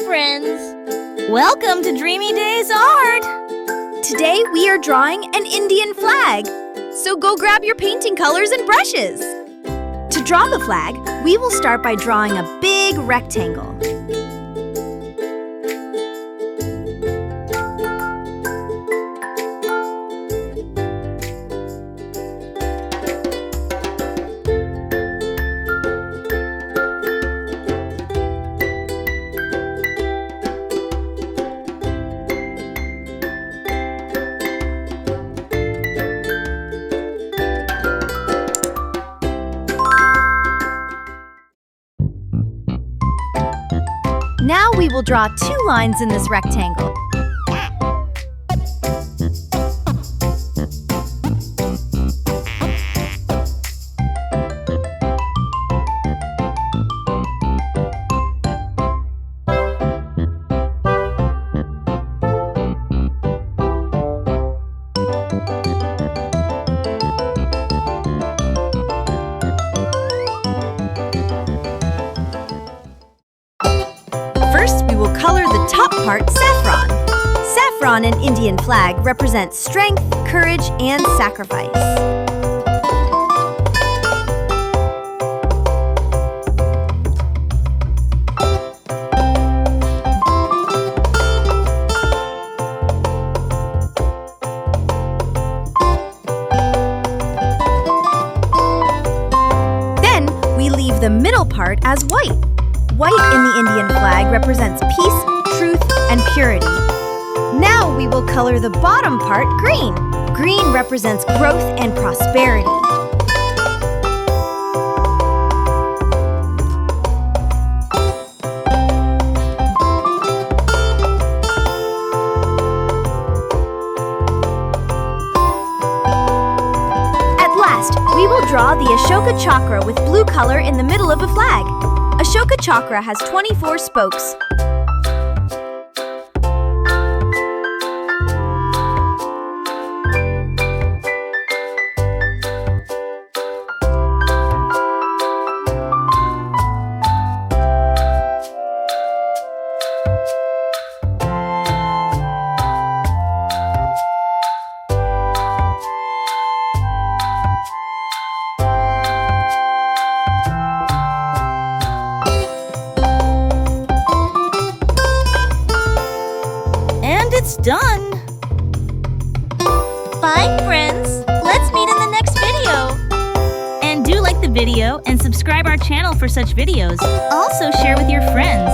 friends! Welcome to Dreamy Days Art! Today we are drawing an Indian flag, so go grab your painting colors and brushes. To draw the flag, we will start by drawing a big rectangle. Now we will draw 2 lines in this rectangle. First, we will color the top part saffron. Saffron in Indian flag represents strength, courage, and sacrifice. Then, we leave the middle part as white. White in the Indian flag represents peace, truth, and purity. Now we will color the bottom part green. Green represents growth and prosperity. At last, we will draw the Ashoka Chakra with blue color in the middle of a flag. Ashoka Chakra has 24 spokes. It's done! Bye, friends! Let's meet in the next video! And do like the video and subscribe our channel for such videos. Also share with your friends.